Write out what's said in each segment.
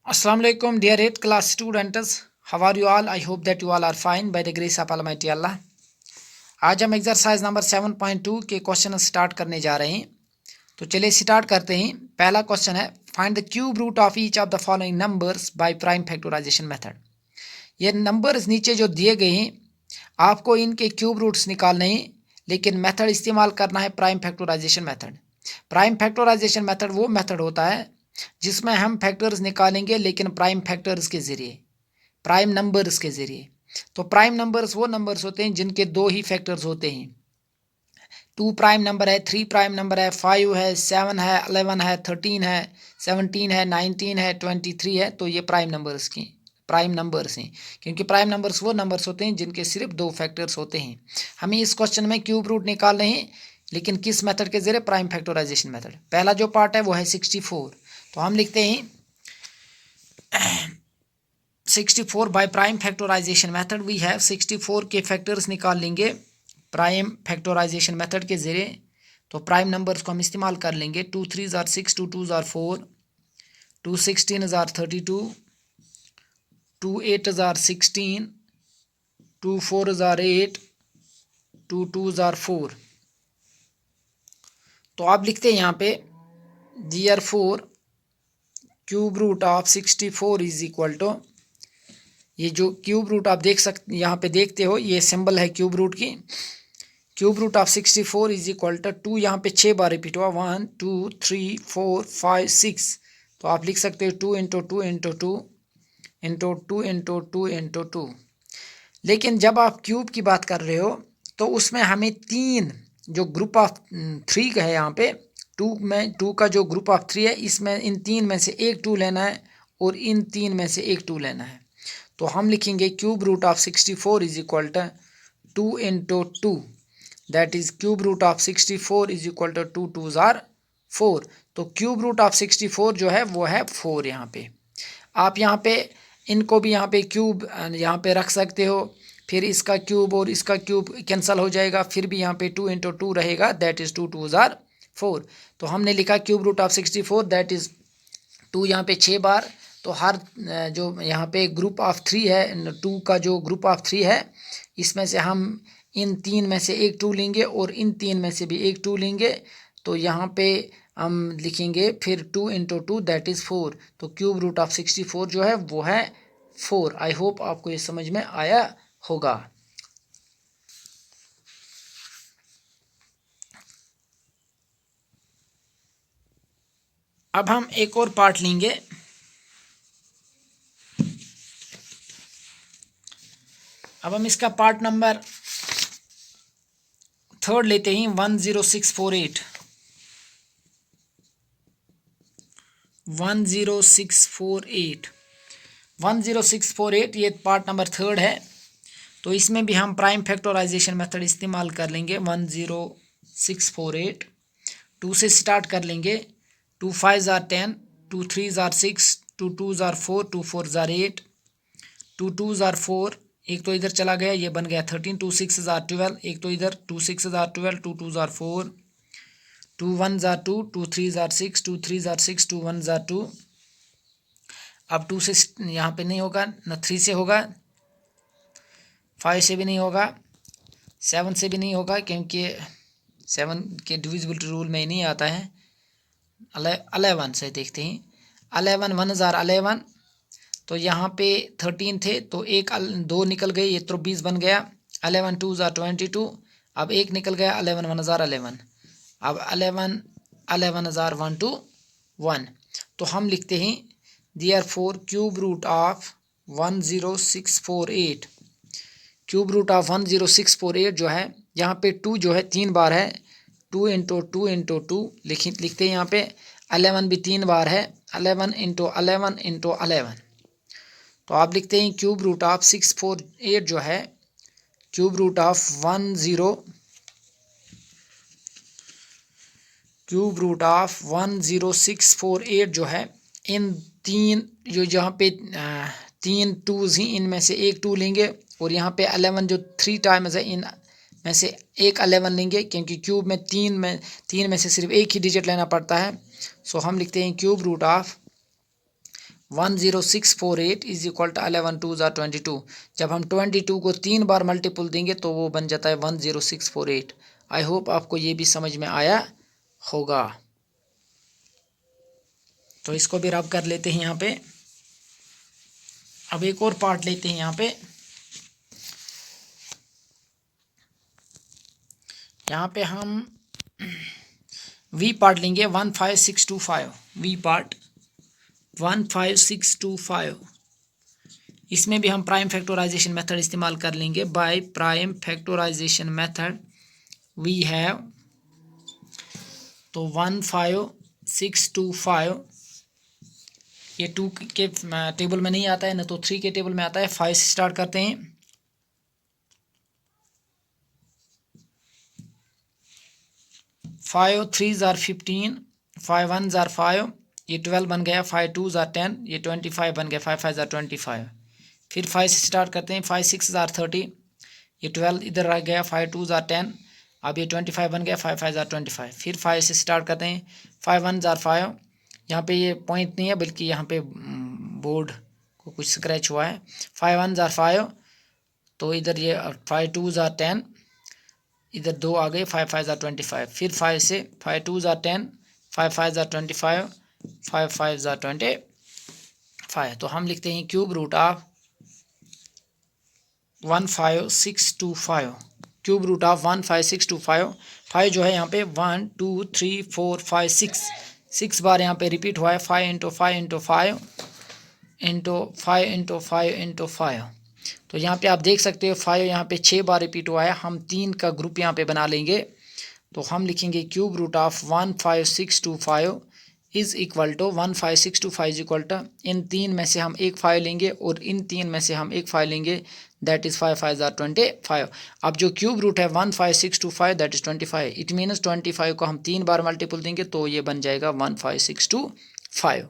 Assalamu alaikum, dear 8th class students. How are you all? I hope that you all are fine by the grace of Almighty Allah. आज हम exercise number 7.2 के question start करने जा रहे हैं। तो चलिए स्टार्ट करते हैं। पहला क्वेश्चन है, find the cube root of each of the following numbers by prime factorisation method. ये नंबर्स नीचे जो दिए गए हैं, आपको इनके क्यूब रूट्स निकालने हैं, लेकिन मेथड इस्तेमाल करना है prime factorisation method. Prime factorisation method वो मेथड होता है जिसमें हम फैक्टर्स निकालेंगे लेकिन प्राइम फैक्टर्स के ज़रिए, प्राइम नंबर्स के ज़रिए। तो प्राइम नंबर्स वो नंबर्स होते हैं जिनके दो ही फैक्टर्स होते हैं। 2 प्राइम नंबर है, 3 प्राइम नंबर है, 5 है, 7 है, 11 है, 13 है, 17 है, 19 है, 23 है। तो ये प्राइम नंबर्स हैं, क्योंकि प्राइम नंबर्स वो नंबर्स होते हैं जिनके सिर्फ दो फैक्टर्स होते हैं। हमें इस क्वेश्चन में क्यूब रूट निकालने हैं, लेकिन किस मेथड के जरिए? Prime factorisation method. पहला जो पार्ट है वो है 64। तो हम लिखते हैं 64 by prime factorisation method we have 64 के फैक्टर्स निकाल लेंगे प्राइम फैक्टराइजेशन मेथड के जरिए। तो प्राइम नंबर्स को हम इस्तेमाल कर लेंगे। 2 3 are 6, 2 2 are 4, 2 16 are 32, 2 8 are 16, 2 4 are 8, 2 2 are 4। तो आप लिखते हैं यहाँ पे therefore cube root of 64 is equal to, ये जो क्यूब रूट आप यहाँ पे देखते हो, ये सिंबल है क्यूब रूट की। Cube root of 64 is equal to 2, यहाँ पे 6 बार रिपीट हुआ, 1 2 3 4 5 6। तो आप लिख सकते हो 2 into 2 into 2 into 2 into 2 into 2। लेकिन जब आप क्यूब की बात कर रहे हो तो उसमें हमें तीन जो ग्रुप ऑफ 3 का है, यहाँ पे 2 का जो ग्रुप ऑफ 3 है, इसमें इन तीन में से एक 2 लेना है और इन तीन में से एक 2 लेना है। तो हम लिखेंगे cube root of 64 is equal to 2 into 2, that is cube root of 64 is equal to 2 2 are 4। तो क्यूब रूट ऑफ 64 जो है वो है 4। यहाँ पे आप यहाँ पे इनको भी यहाँ पे क्यूब यहाँ पे रख सकते हो, फिर इसका क्यूब और इसका क्यूब कैंसिल हो जाएगा, फिर भी यहाँ पे 2 इंटू 2 रहेगा, दैट इज़ 2 2 आर 4। तो हमने लिखा cube root of 64, that is 2 यहाँ पे 6 बार। तो हर जो यहाँ पे ग्रुप ऑफ 3 है, 2 का जो ग्रुप ऑफ 3 है, इसमें से हम इन तीन में से एक 2 लेंगे और इन तीन में से भी एक 2 लेंगे। तो यहाँ पे हम लिखेंगे फिर 2 इंटू 2 दैट इज़ 4। तो क्यूब रूट ऑफ 64 जो है वो है 4। आई होप आपको ये समझ में आया होगा। अब हम एक और पार्ट लेंगे। अब हम इसका पार्ट नंबर 3 लेते हैं, 10648। 10648 ये पार्ट नंबर 3 है। तो इसमें भी हम प्राइम फैक्टराइजेशन मेथड इस्तेमाल कर लेंगे। 10648 2 से स्टार्ट कर लेंगे। 2 5 are 10, 2 3 are 6, 2 2 are 4, 2 4 are 8, 2 2 are 4, एक तो इधर चला गया, ये बन गया 13, 2 6 आर 12, एक तो इधर 2 6 are 12, 2 2 are 4, 2 1 are 2, 2 3 are 6, 2 3 are 6, 2 1 are 2। अब 2 से यहाँ पे नहीं होगा, न 3 से होगा, 5 से भी नहीं होगा, 7 से भी नहीं होगा, क्योंकि 7 के डिविजिबिलिटी रूल में ही नहीं आता है। 11 से देखते हैं। 11 1 जार 11। तो यहाँ पे 13 थे, तो एक 2 निकल गए, ये तो 20 बन गया। 11 2 जार 22। अब एक निकल गया, 11 1 जार 11। अब 11 जार 1 2 1। तो हम लिखते हैं therefore cube root of 10648, cube root of 10648 जो है, यहाँ पे 2 जो है 3 बार है, 2 इंटू 2 इंटू 2 लिखते हैं। यहाँ पे 11 भी 3 बार है, 11 इंटू 11 इंटू 11। तो आप लिखते हैं क्यूब रूट ऑफ 648 जो है, क्यूब रूट ऑफ 10648 जो है, इन तीन जो जहाँ पे 3 2s ही, इनमें से एक 2 लेंगे और यहाँ पे 11 जो 3 टाइम्स है, इन में से एक 11 लेंगे, क्योंकि क्यूब में तीन में से सिर्फ एक ही डिजिट लेना पड़ता है। सो हम लिखते हैं cube root of 10648 is equal to 11 2 ज़ा 22। जब हम 22 को 3 बार मल्टीपल देंगे तो वो बन जाता है 10648। आई होप आपको ये भी समझ में आया होगा। तो इसको भी रब कर लेते हैं यहाँ पे। अब एक और पार्ट लेते हैं यहाँ पे। यहाँ पे हम वी पार्ट लेंगे 15625। V part 15625। इसमें भी हम प्राइम फैक्टराइजेशन मेथड इस्तेमाल कर लेंगे। By prime factorisation method we have, तो 15625 ये 2 के टेबल में नहीं आता है, न तो 3 के टेबल में आता है। 5 से स्टार्ट करते हैं। 5 3 ज़ार 15, 5 1 ज़ार 5, ये 12 बन गया। 5 2 ज़ार 10, ये 25 बन गया। 5 5 ज़ार 25। फिर 5 से स्टार्ट करते हैं। 5 6 ज़ार 30, ये 12 इधर रह गया। 5 2 ज़ार 10, अब ये 25 बन गया। 5 5 ज़ार 25। फिर 5 से स्टार्ट करते हैं। 5 1 ज़ार 5, यहाँ पे ये पॉइंट नहीं है बल्कि यहाँ पे बोर्ड को कुछ स्क्रैच हुआ है। 5 1 ज़ार 5, तो इधर ये 5 2 ज़ार 10, इधर 2 आ गए। 5 5 ज़ार 25। फिर 5 से 5 2 ज़ार 10, 5 5 ज़ार 25, 5 5 ज़ार 25। तो हम लिखते हैं cube root of 15625। Cube root of 15625। 5 जो है यहाँ पे 1 2 3 4 5 6 बार यहाँ पे रिपीट हुआ है। 5 into 5 into 5 into 5 into 5 into 5। तो यहाँ पे आप देख सकते हो 5 यहाँ पे 6 बार रिपीट हुआ है। हम 3 का ग्रुप यहाँ पे बना लेंगे। तो हम लिखेंगे cube root of 15625 is equal to 15625 is equal to, इन 3 में से हम एक 5 लेंगे और इन 3 में से हम एक 5 लेंगे। दैट इज़ 5 5 ज़ार 25। अब जो क्यूब रूट है 15625 दैट इज़ 25। इट मीन्स 25 को हम 3 बार मल्टीपल देंगे तो ये बन जाएगा 15625।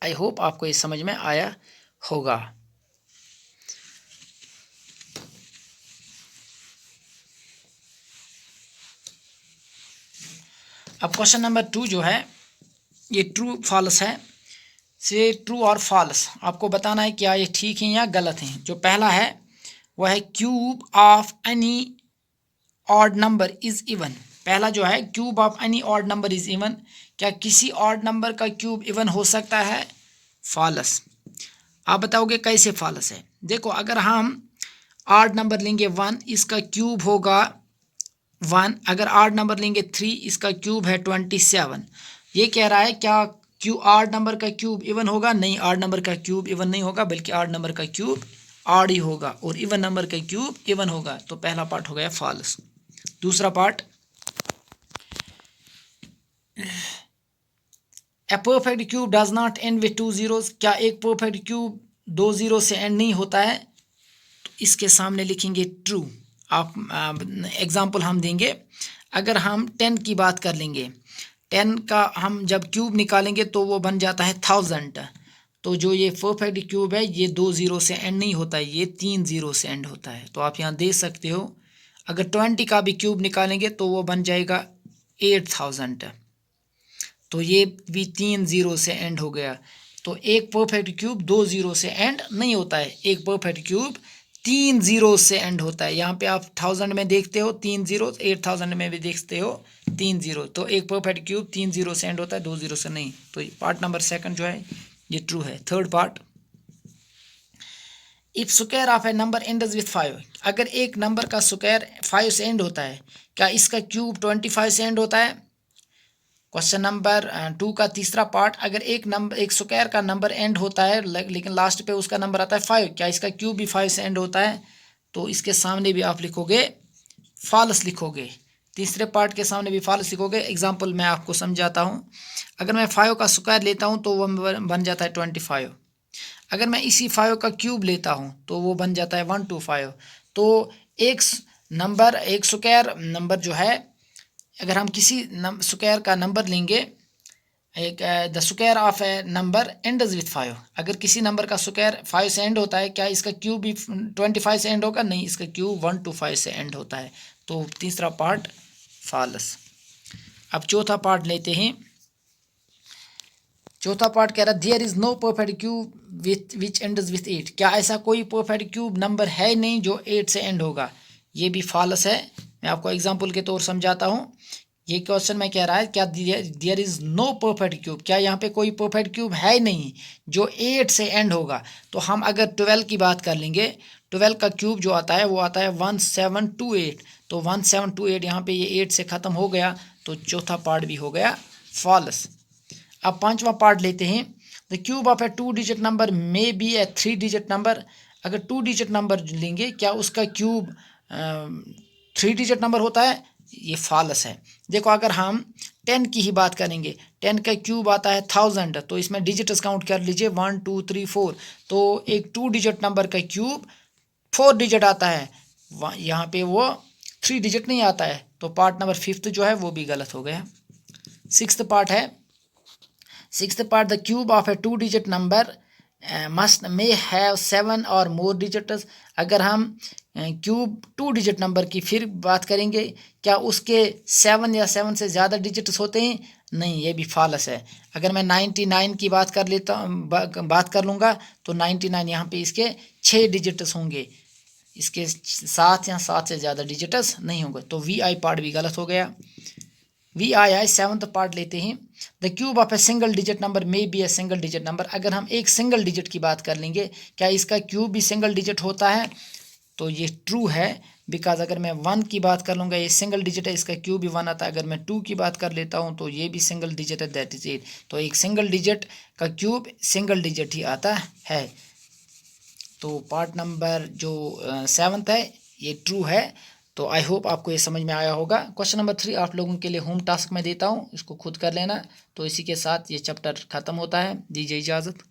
आई होप आपको ये समझ में आया होगा। अब क्वेश्चन नंबर 2 जो है ये ट्रू फॉल्स है। से ट्रू और फॉल्स आपको बताना है क्या ये ठीक है या गलत है। जो पहला है वह है cube of any odd number is even. पहला जो है cube of any odd number is even, क्या किसी ऑड नंबर का क्यूब इवन हो सकता है? फॉल्स। आप बताओगे कैसे फॉल्स है। देखो अगर हम ऑड नंबर लेंगे 1, इसका क्यूब होगा 1। अगर ऑड नंबर लेंगे 3, इसका क्यूब है 27। ये कह रहा है क्या ऑड नंबर का क्यूब इवन होगा? नहीं, ऑड नंबर का क्यूब इवन नहीं होगा, बल्कि ऑड नंबर का क्यूब ऑड ही होगा और इवन नंबर का क्यूब इवन होगा। तो पहला पार्ट हो गया फॉल्स। दूसरा part, a perfect cube does not and with 2 zeros। क्या एक परफेक्ट क्यूब 2 जीरो से एंड नहीं होता है? तो इसके सामने लिखेंगे ट्रू। आप एग्जाम्पल हम देंगे। अगर हम 10 की बात कर लेंगे, 10 का हम जब क्यूब निकालेंगे तो वो बन जाता है 1000। तो जो ये परफेक्ट क्यूब है ये 2 जीरो से एंड नहीं होता है, ये 3 जीरो से एंड होता है। तो आप यहाँ देख सकते हो। अगर 20 का भी क्यूब निकालेंगे तो वो बन जाएगा 8000। तो ये भी 3 जीरो से एंड हो गया। तो एक परफेक्ट क्यूब 2 जीरो से एंड नहीं होता है, एक परफेक्ट क्यूब 3 जीरो से एंड होता है। यहाँ पे आप 1000 में देखते हो 3 जीरो, 8000 में भी देखते हो 3 जीरो। तो एक परफेक्ट क्यूब 3 जीरो से एंड होता है, 2 जीरो से नहीं। तो पार्ट नंबर 2 जो है ये ट्रू है। Third part, if square of A number ends with 5। अगर एक नंबर का स्क्वायर 5 से एंड होता है, क्या इसका क्यूब 25 से एंड होता है? क्वेश्चन नंबर 2 का तीसरा पार्ट, अगर एक स्क्वायर का नंबर एंड होता है लेकिन लास्ट पे उसका नंबर आता है 5, क्या इसका क्यूब भी 5 से एंड होता है? तो इसके सामने भी आप लिखोगे फॉल्स लिखोगे। तीसरे पार्ट के सामने भी फॉल्स लिखोगे। एग्जांपल मैं आपको समझाता हूँ। अगर मैं 5 का स्क्वायर लेता हूँ तो वो बन जाता है 25। अगर मैं इसी 5 का क्यूब लेता हूँ तो वो बन जाता है 125। तो एक नंबर, एक स्क्वायर नंबर जो है, अगर हम किसी स्क्वायर का नंबर लेंगे, एक the square of A number ends with 5। अगर किसी नंबर का स्क्वायर 5 से एंड होता है, क्या इसका क्यूब भी 25 से एंड होगा? नहीं, इसका क्यूब 125 से एंड होता है। तो तीसरा पार्ट फॉल्स। अब चौथा पार्ट लेते हैं। चौथा पार्ट कह रहा है there is no perfect cube with which ends with 8। क्या ऐसा कोई परफेक्ट क्यूब नंबर है नहीं जो 8 से एंड होगा? ये भी फॉल्स है। मैं आपको एग्जांपल के तौर समझाता हूँ। ये क्वेश्चन में कह रहा है क्या there is no perfect cube, क्या यहाँ पे कोई परफेक्ट क्यूब है नहीं जो 8 से एंड होगा? तो हम अगर 12 की बात कर लेंगे, 12 का क्यूब जो आता है वो आता है 1728। तो 1728 यहाँ पे ये 8 से ख़त्म हो गया, तो चौथा पार्ट भी हो गया फॉल्स। अब पांचवा पार्ट लेते हैं। The cube of A 2 digit number may be A 3 digit number. अगर 2 डिजिट नंबर लेंगे, क्या उसका क्यूब 3 डिजिट नंबर होता है? ये फॉल्स है। देखो अगर हम 10 की ही बात करेंगे, 10 का क्यूब आता है 1000, तो इसमें डिजिट्स काउंट कर लीजिए 1 2 3 4। तो एक 2 डिजिट नंबर का क्यूब 4 डिजिट आता है, यहाँ पे वो 3 डिजिट नहीं आता है। तो पार्ट नंबर 5 जो है वो भी गलत हो गया। सिक्स्थ पार्ट है, sixth part the cube of A 2 digit number must may have 7 और मोर डिजिट्स। अगर हम क्यूब 2 डिजिट नंबर की फिर बात करेंगे, क्या उसके 7 या 7 से ज़्यादा डिजिट्स होते हैं? नहीं, ये भी फॉल्स है। अगर मैं 99 की बात कर लेता बात कर लूँगा, तो 99 यहाँ पे इसके 6 डिजिट्स होंगे, इसके 7 या 7 से ज़्यादा डिजिट्स नहीं होंगे। तो वी आई पार्ट भी गलत हो गया। V I I seventh part लेते हैं। The cube of a single digit number may be a single digit number. अगर हम एक सिंगल डिजिट की बात कर लेंगे, क्या इसका क्यूब भी सिंगल डिजिट होता है? तो ये ट्रू है, बिकॉज अगर मैं 1 की बात कर लूँगा, ये सिंगल डिजिट है, इसका क्यूब भी 1 आता है। अगर मैं 2 की बात कर लेता हूँ तो ये भी सिंगल डिजिट है, दैट इज 8। तो एक सिंगल डिजिट का क्यूब सिंगल डिजिट ही आता है। तो पार्ट नंबर जो 7th है ये ट्रू है। तो आई होप आपको ये समझ में आया होगा। क्वेश्चन नंबर 3 आप लोगों के लिए होम टास्क में देता हूँ, इसको खुद कर लेना। तो इसी के साथ ये चैप्टर ख़त्म होता है। दीजिए इजाज़त।